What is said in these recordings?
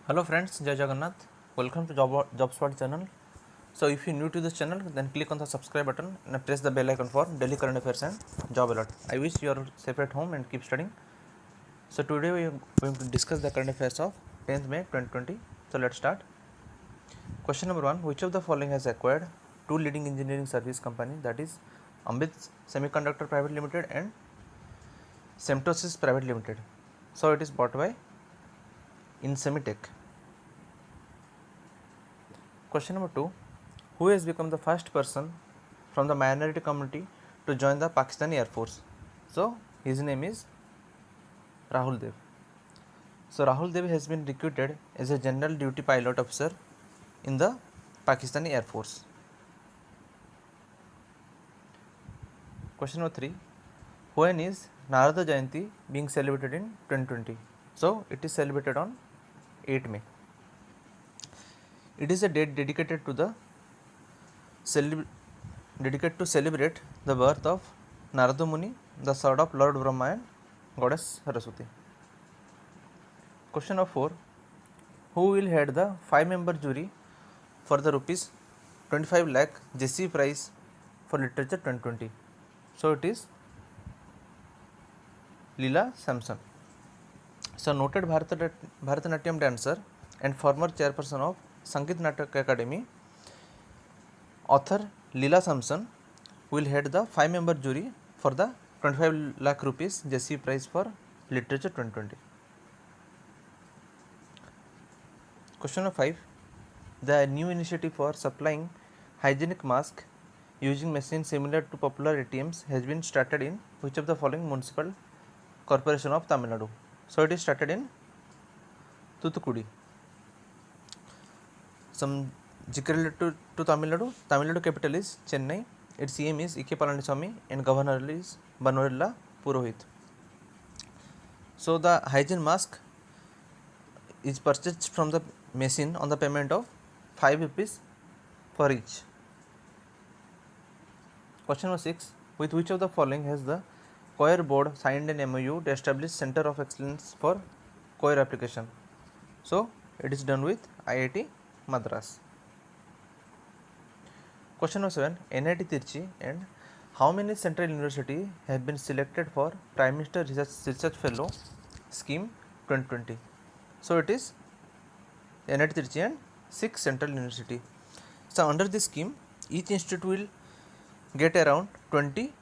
Hello friends, Jai Jagannath. Welcome to JobSpot channel. So if you new to this channel, then click on the subscribe button and press the bell icon for daily current affairs and job alert. I wish you are safe at home and keep studying. So today we are going to discuss the current affairs of 10th May 2020. So let's start. Question number 1. Which of the following has acquired two leading engineering service company, that is Ambit Semiconductor Private Limited and Semtosys Private Limited? So it is bought by Insemitech. Question number 2. Who has become the first person from the minority community to join the Pakistani Air Force? So his name is Rahul Dev. So Rahul Dev has been recruited as a general duty pilot officer in the Pakistani Air Force. Question number 3. When is Narada Jayanti being celebrated in 2020? So it is celebrated on 8 May. It is a date dedicated to celebrate the birth of Narada Muni, the son of Lord Brahma and Goddess Saraswati. Question number 4. Who will head the 5-member jury for the rupees 25 lakh JC prize for literature 2020? So it is Leela Samson. So noted Bharatanatyam dancer and former chairperson of Sangeet Natak Academy, author Leela Samson will head the 5-member jury for the 25 lakh rupees JC prize for literature 2020. Question number 5. The new initiative for supplying hygienic mask using machines similar to popular ATMs has been started in which of the following municipal corporation of Tamil Nadu? So it is started in Thoothukudi. Some GK related to Tamil Nadu. Tamil Nadu capital is Chennai. Its CM is E.K. Palaniswamy and governor is Banwarila Purohit. So the hygiene mask is purchased from the machine on the payment of 5 rupees for each. Question number 6. With which of the following has the COIR board signed an MOU to establish Center of Excellence for COIR application? So it is done with IIT Madras. Question number 7. NIT Tirchi and how many central universities have been selected for Prime Minister Research Fellow Scheme 2020? So it is NIT Tirchi and 6 central university. So under this scheme, each institute will get around 20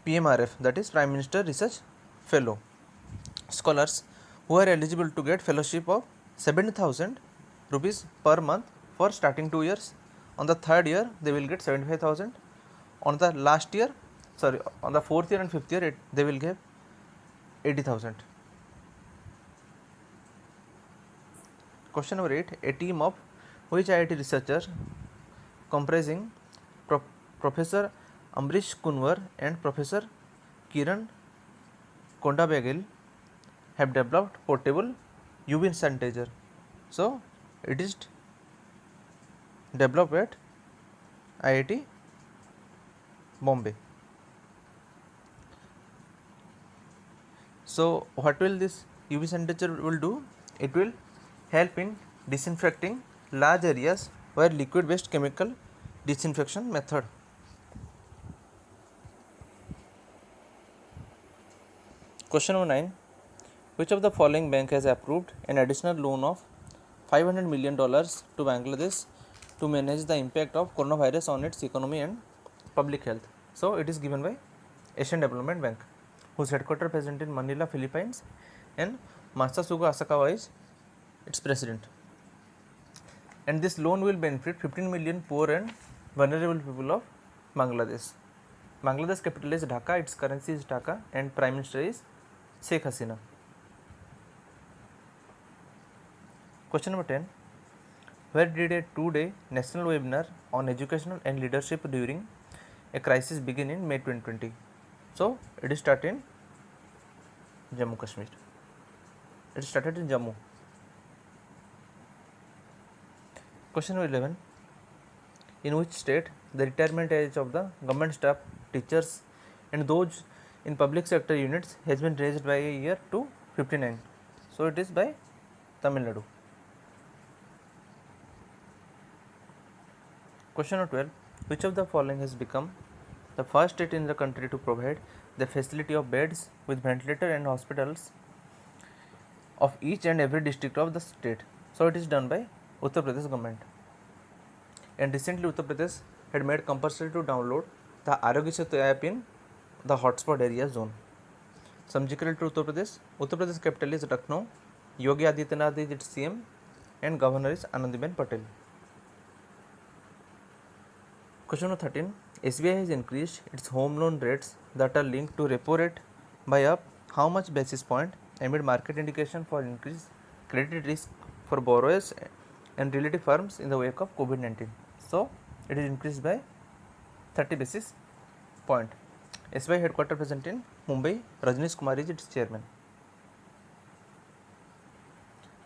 PMRF, that is Prime Minister Research Fellow scholars who are eligible to get fellowship of 70,000 rupees per month for starting 2 years. On the third year, they will get 75,000. On the on the fourth year and fifth year, they will get 80,000. Question number 8. A team of which IIT researchers comprising Professor Amrish Kunwar and Professor Kiran Kondabagil have developed portable UV sanitizer? So it is developed at IIT Bombay. So what will this UV sanitizer will do? It will help in disinfecting large areas where liquid based chemical disinfection method. Question number 9. Which of the following bank has approved an additional loan of $500 million to Bangladesh to manage the impact of coronavirus on its economy and public health? So it is given by Asian Development Bank, whose headquarters are present in Manila, Philippines, and Masatsugu Asakawa is its president. And this loan will benefit 15 million poor and vulnerable people of Bangladesh. Bangladesh capital is Dhaka, its currency is Taka, and Prime Minister is Sheikh Hasina. Question number 10. Where did a 2-day national webinar on education and leadership during a crisis begin in May 2020? So it is started in Jammu Kashmir. It started in Jammu. Question number 11. In which state the retirement age of the government staff, teachers and those in public sector units has been raised by a year to 59? So it is by Tamil Nadu. Question number 12. Which of the following has become the first state in the country to provide the facility of beds with ventilator and hospitals of each and every district of the state? So it is done by Uttar Pradesh government. And recently Uttar Pradesh had made compulsory to download the Arogya Setu app in the hotspot area zone. Some geography to Uttar Pradesh. Uttar Pradesh capital is Lucknow. Yogi Adityanath is its CM and governor is Anandiben Patel. Question number 13. SBI has increased its home loan rates that are linked to repo rate by up how much basis point amid market indication for increased credit risk for borrowers and related firms in the wake of COVID-19. So it is increased by 30 basis point. SBI headquarters present in Mumbai. Rajnish Kumar is its chairman.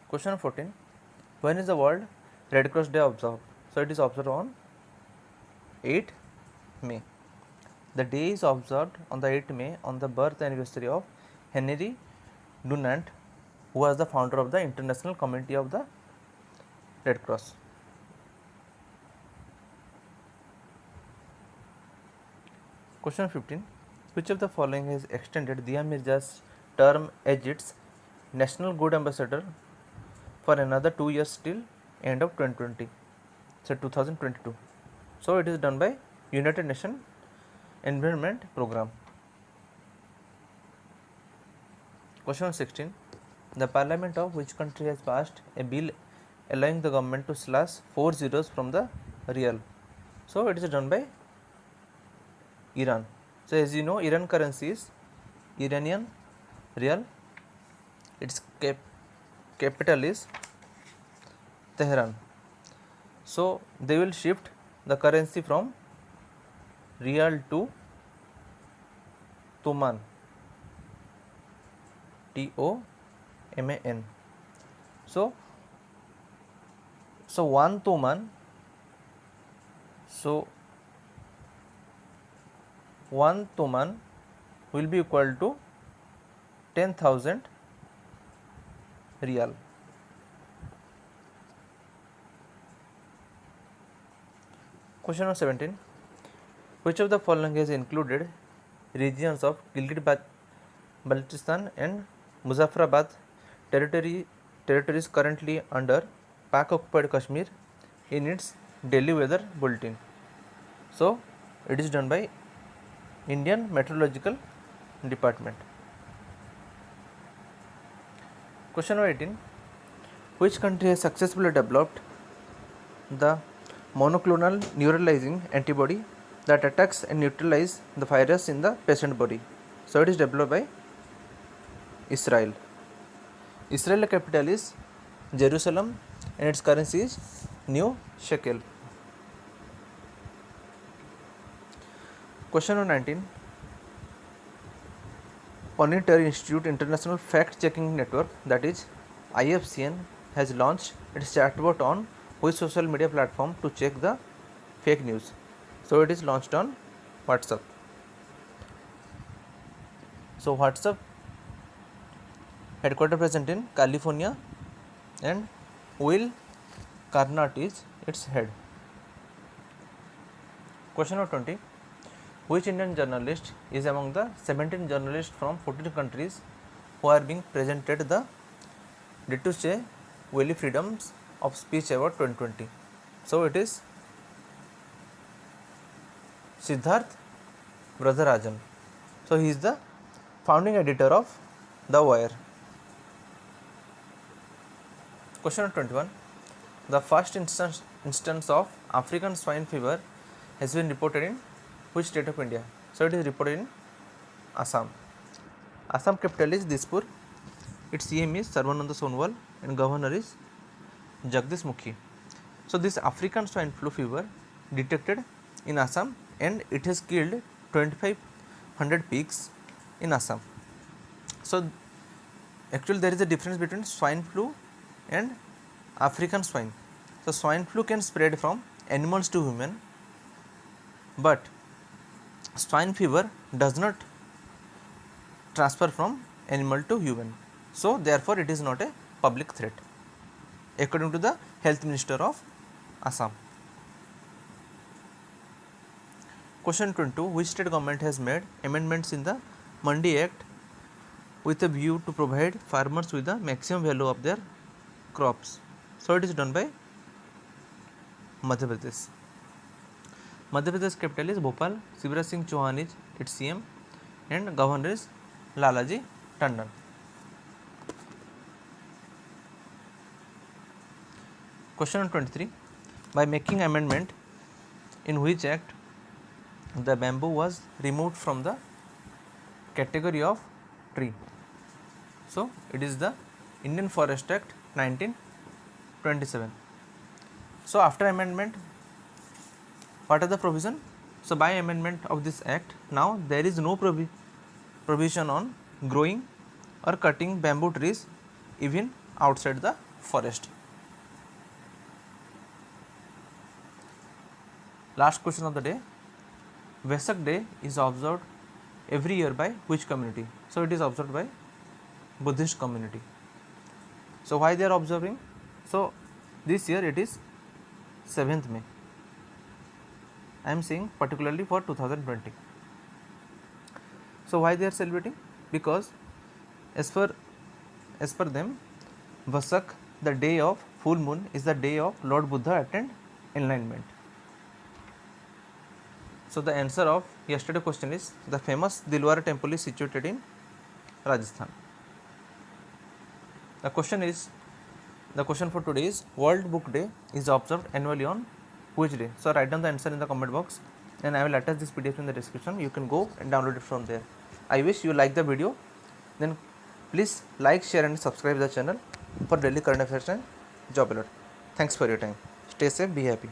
Question number 14. When is the World Red Cross Day observed? So it is observed on 8 May. The day is observed on the 8th May on the birth anniversary of Henry Dunant, who was the founder of the International Committee of the Red Cross. Question 15. Which of the following has extended Dia Mirza's term as its National Good Ambassador for another 2 years till end of 2020, so 2022. So it is done by United Nations Environment Program. Question 16. The Parliament of which country has passed a bill allowing the government to slash 4 zeros from the real? So it is done by Iran. So as you know, Iran currency is Iranian real. Its capital is Tehran. So they will shift the currency from real to Toman, TOMAN. So 1 Toman, so 1 Toman will be equal to 10,000 real. Question number 17. Which of the following has included regions of Gilgit-Baltistan and Muzaffarabad territories currently under Pak-occupied Kashmir in its daily weather bulletin? So it is done by Indian Meteorological Department. Question number 18. Which country has successfully developed the monoclonal neutralizing antibody that attacks and neutralizes the virus in the patient body? So it is developed by Israel. Israel capital is Jerusalem and its currency is New Shekel. Question number 19. Ponitor Institute International Fact Checking Network, that is IFCN, has launched its chatbot on which social media platform to check the fake news? So it is launched on WhatsApp. So WhatsApp headquarters present in California and Will Carnot is its head. Question number 20. Which Indian journalist is among the 17 journalists from 14 countries who are being presented the Deutsche Welle Freedoms of Speech Award 2020? So it is Siddharth Varadarajan. So he is the founding editor of The Wire. Question number 21. The first instance of African swine fever has been reported in which state of India? So it is reported in Assam. Assam capital is Dispur. Its CM is Sarvananda Sonowal and governor is Jagdish Mukhi. So this African swine flu fever detected in Assam and it has killed 2500 pigs in Assam. So actually there is a difference between swine flu and African swine. So swine flu can spread from animals to human, but swine fever does not transfer from animal to human. So therefore it is not a public threat according to the Health Minister of Assam. Question 22. Which state government has made amendments in the Mandi Act with a view to provide farmers with the maximum value of their crops? So it is done by Madhya Pradesh. Madhya Pradesh capital is Bhopal. Shivraj Singh Chauhan is its CM and governor is Lalaji Tandon. Question 23. By making amendment in which act the bamboo was removed from the category of tree? So it is the Indian Forest Act 1927. So after amendment, what are the provision? So by amendment of this act, now there is no provision on growing or cutting bamboo trees even outside the forest. Last question of the day. Vesak Day is observed every year by which community? So it is observed by Buddhist community. So why they are observing? So this year it is 7th May. I am saying particularly for 2020. So why they are celebrating? Because as per them, Vasak, the day of full moon, is the day of Lord Buddha attained enlightenment. So the answer of yesterday question is the famous Dilwara temple is situated in Rajasthan. The question for today is World Book Day is observed annually on which day? So write down the answer in the comment box and I will attach this PDF in the description. You can go and download it from there. I wish you like the video. Then please like, share and subscribe the channel for daily current affairs and job alert. Thanks for your time. Stay safe, be happy.